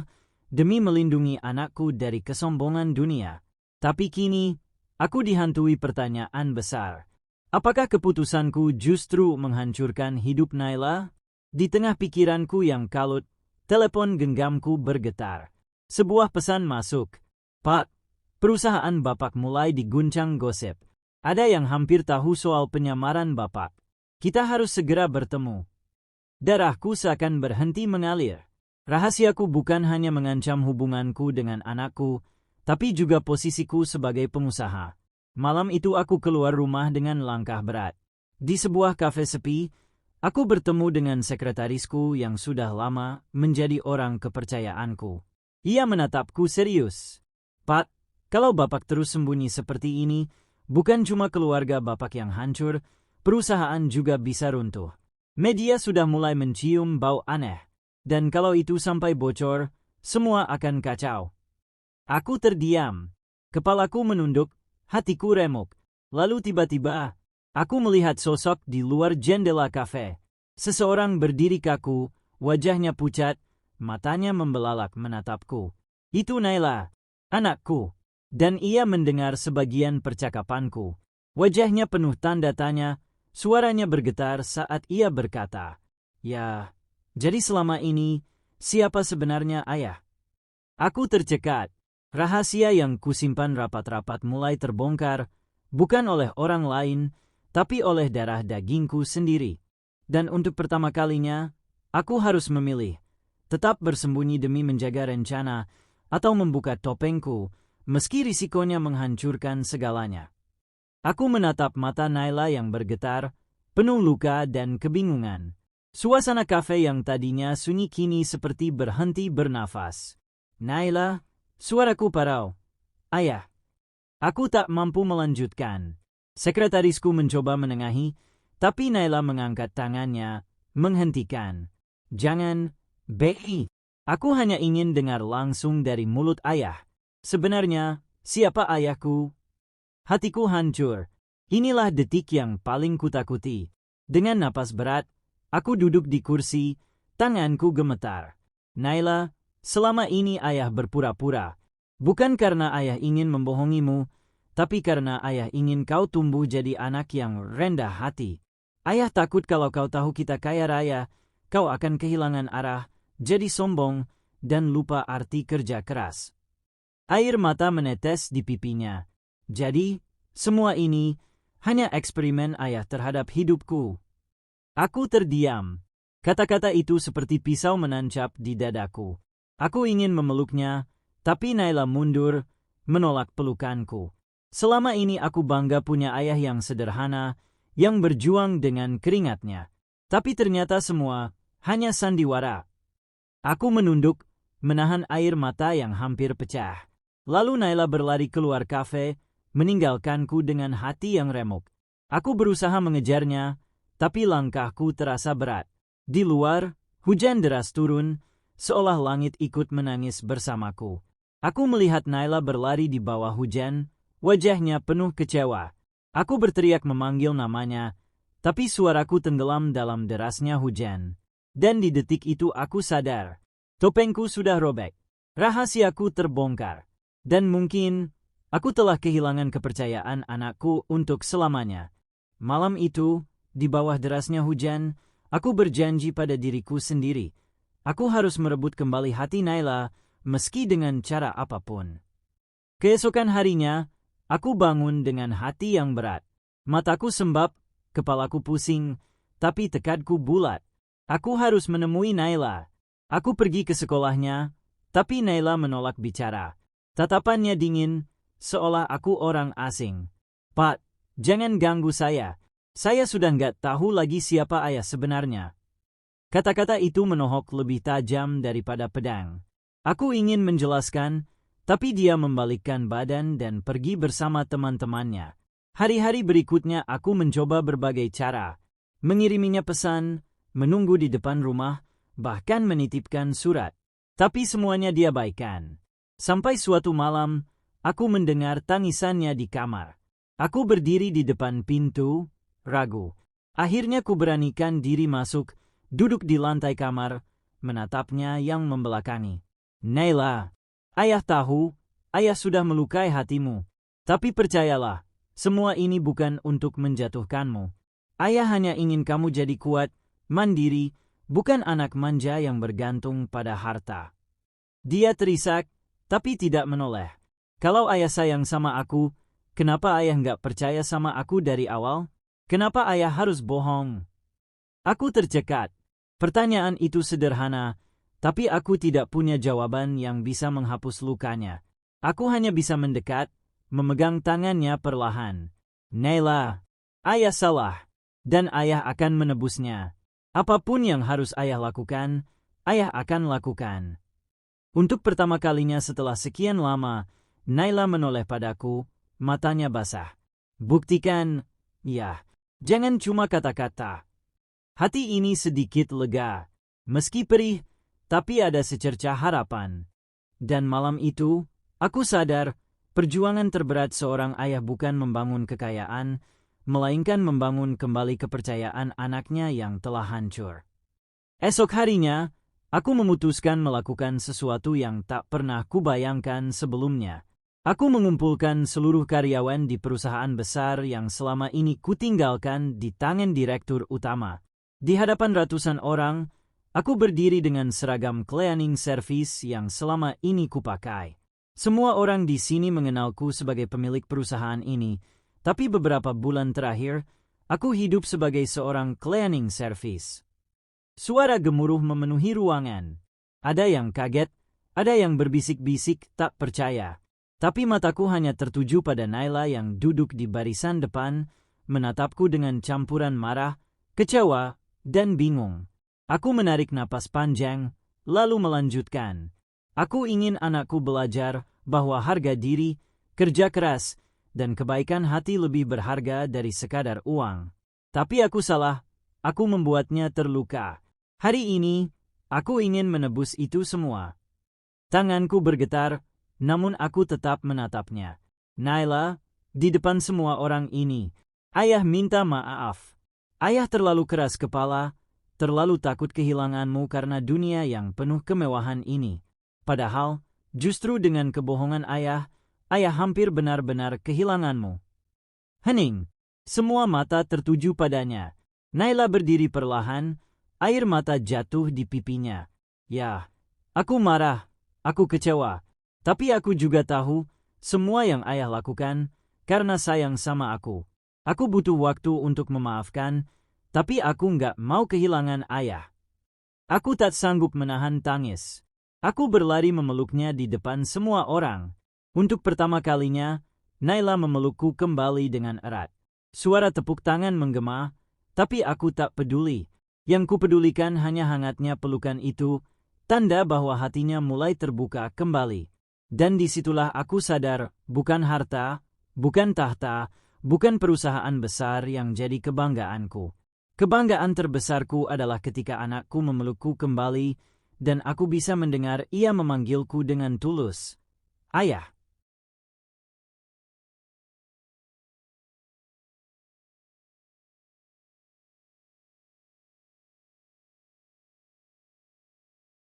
demi melindungi anakku dari kesombongan dunia. Tapi kini, aku dihantui pertanyaan besar. Apakah keputusanku justru menghancurkan hidup Naila? Di tengah pikiranku yang kalut, telepon genggamku bergetar. Sebuah pesan masuk. Pak, Perusahaan Bapak mulai diguncang gosip. Ada yang hampir tahu soal penyamaran Bapak. Kita harus segera bertemu. Darahku seakan berhenti mengalir. Rahasiaku bukan hanya mengancam hubunganku dengan anakku, tapi juga posisiku sebagai pengusaha. Malam itu aku keluar rumah dengan langkah berat. Di sebuah kafe sepi, aku bertemu dengan sekretarisku yang sudah lama menjadi orang kepercayaanku. Ia menatapku serius. "Pak, kalau Bapak terus sembunyi seperti ini, bukan cuma keluarga Bapak yang hancur, perusahaan juga bisa runtuh. Media sudah mulai mencium bau aneh. Dan kalau itu sampai bocor, semua akan kacau." Aku terdiam. Kepalaku menunduk, hatiku remuk. Lalu tiba-tiba, aku melihat sosok di luar jendela kafe. Seseorang berdiri kaku, wajahnya pucat, matanya membelalak menatapku. Itu Naila, anakku. Dan ia mendengar sebagian percakapanku. Wajahnya penuh tanda tanya, suaranya bergetar saat ia berkata, "Ya, jadi selama ini, siapa sebenarnya ayah?" Aku tercekat. Rahasia yang kusimpan rapat-rapat mulai terbongkar, bukan oleh orang lain, tapi oleh darah dagingku sendiri. Dan untuk pertama kalinya, aku harus memilih. Tetap bersembunyi demi menjaga rencana, atau membuka topengku, meski risikonya menghancurkan segalanya. Aku menatap mata Naila yang bergetar, penuh luka dan kebingungan. Suasana kafe yang tadinya sunyi kini seperti berhenti bernafas. "Naila," suaraku parau. "Ayah." Aku tak mampu melanjutkan. Sekretarisku mencoba menengahi, tapi Naila mengangkat tangannya, menghentikan. "Jangan, Behi. Aku hanya ingin dengar langsung dari mulut ayah. Sebenarnya, siapa ayahku?" Hatiku hancur. Inilah detik yang paling kutakuti. Dengan napas berat, aku duduk di kursi, tanganku gemetar. "Naila, selama ini ayah berpura-pura. Bukan karena ayah ingin membohongimu, tapi karena ayah ingin kau tumbuh jadi anak yang rendah hati. Ayah takut kalau kau tahu kita kaya raya, kau akan kehilangan arah, jadi sombong, dan lupa arti kerja keras." Air mata menetes di pipinya. "Jadi, semua ini hanya eksperimen ayah terhadap hidupku." Aku terdiam. Kata-kata itu seperti pisau menancap di dadaku. Aku ingin memeluknya, tapi Naila mundur, menolak pelukanku. Selama ini aku bangga punya ayah yang sederhana, yang berjuang dengan keringatnya. Tapi ternyata semua hanya sandiwara. Aku menunduk, menahan air mata yang hampir pecah. Lalu Naila berlari keluar kafe, meninggalkanku dengan hati yang remuk. Aku berusaha mengejarnya, tapi langkahku terasa berat. Di luar, hujan deras turun, seolah langit ikut menangis bersamaku. Aku melihat Naila berlari di bawah hujan, wajahnya penuh kecewa. Aku berteriak memanggil namanya, tapi suaraku tenggelam dalam derasnya hujan. Dan di detik itu aku sadar, topengku sudah robek. Rahasiaku terbongkar. Dan mungkin, aku telah kehilangan kepercayaan anakku untuk selamanya. Malam itu, di bawah derasnya hujan, aku berjanji pada diriku sendiri. Aku harus merebut kembali hati Naila, meski dengan cara apapun. Keesokan harinya, aku bangun dengan hati yang berat. Mataku sembab, kepalaku pusing, tapi tekadku bulat. Aku harus menemui Naila. Aku pergi ke sekolahnya, tapi Naila menolak bicara. Tatapannya dingin, seolah aku orang asing. "Pak, jangan ganggu saya. Saya sudah nggak tahu lagi siapa ayah sebenarnya." Kata-kata itu menohok lebih tajam daripada pedang. Aku ingin menjelaskan, tapi dia membalikkan badan dan pergi bersama teman-temannya. Hari-hari berikutnya aku mencoba berbagai cara. Mengiriminya pesan, menunggu di depan rumah, bahkan menitipkan surat. Tapi semuanya dia abaikan. Sampai suatu malam, aku mendengar tangisannya di kamar. Aku berdiri di depan pintu, ragu. Akhirnya ku beranikan diri masuk, duduk di lantai kamar, menatapnya yang membelakangi. "Naila, ayah tahu, ayah sudah melukai hatimu. Tapi percayalah, semua ini bukan untuk menjatuhkanmu. Ayah hanya ingin kamu jadi kuat, mandiri, bukan anak manja yang bergantung pada harta." Dia terisak, tapi tidak menoleh. Kalau ayah sayang sama aku, kenapa ayah nggak percaya sama aku dari awal? Kenapa ayah harus bohong? Aku tercekat. Pertanyaan itu sederhana, tapi aku tidak punya jawaban yang bisa menghapus lukanya. Aku hanya bisa mendekat, memegang tangannya perlahan. Naila, ayah salah, dan ayah akan menebusnya. Apapun yang harus ayah lakukan, ayah akan lakukan. Untuk pertama kalinya setelah sekian lama, Naila menoleh padaku, matanya basah. Buktikan, ya, jangan cuma kata-kata. Hati ini sedikit lega. Meski perih, tapi ada secercah harapan. Dan malam itu, aku sadar, perjuangan terberat seorang ayah bukan membangun kekayaan, melainkan membangun kembali kepercayaan anaknya yang telah hancur. Esok harinya, aku memutuskan melakukan sesuatu yang tak pernah kubayangkan sebelumnya. Aku mengumpulkan seluruh karyawan di perusahaan besar yang selama ini kutinggalkan di tangan direktur utama. Di hadapan ratusan orang, aku berdiri dengan seragam cleaning service yang selama ini kupakai. Semua orang di sini mengenalku sebagai pemilik perusahaan ini, tapi beberapa bulan terakhir, aku hidup sebagai seorang cleaning service. Suara gemuruh memenuhi ruangan. Ada yang kaget, ada yang berbisik-bisik tak percaya. Tapi mataku hanya tertuju pada Naila yang duduk di barisan depan, menatapku dengan campuran marah, kecewa, dan bingung. Aku menarik napas panjang, lalu melanjutkan. Aku ingin anakku belajar bahwa harga diri, kerja keras, dan kebaikan hati lebih berharga dari sekadar uang. Tapi aku salah, aku membuatnya terluka. Hari ini, aku ingin menebus itu semua. Tanganku bergetar, namun aku tetap menatapnya. Naila, di depan semua orang ini, ayah minta maaf. Ayah terlalu keras kepala, terlalu takut kehilanganmu karena dunia yang penuh kemewahan ini. Padahal, justru dengan kebohongan ayah hampir benar-benar kehilanganmu. Hening. Semua mata tertuju padanya. Naila berdiri perlahan, air mata jatuh di pipinya. Ya, aku marah, aku kecewa. Tapi aku juga tahu, semua yang ayah lakukan, karena sayang sama aku. Aku butuh waktu untuk memaafkan, tapi aku nggak mau kehilangan ayah. Aku tak sanggup menahan tangis. Aku berlari memeluknya di depan semua orang. Untuk pertama kalinya, Naila memelukku kembali dengan erat. Suara tepuk tangan menggema, tapi aku tak peduli. Yang kupedulikan hanya hangatnya pelukan itu, tanda bahwa hatinya mulai terbuka kembali. Dan disitulah aku sadar, bukan harta, bukan tahta, bukan perusahaan besar yang jadi kebanggaanku. Kebanggaan terbesarku adalah ketika anakku memelukku kembali, dan aku bisa mendengar ia memanggilku dengan tulus. Ayah.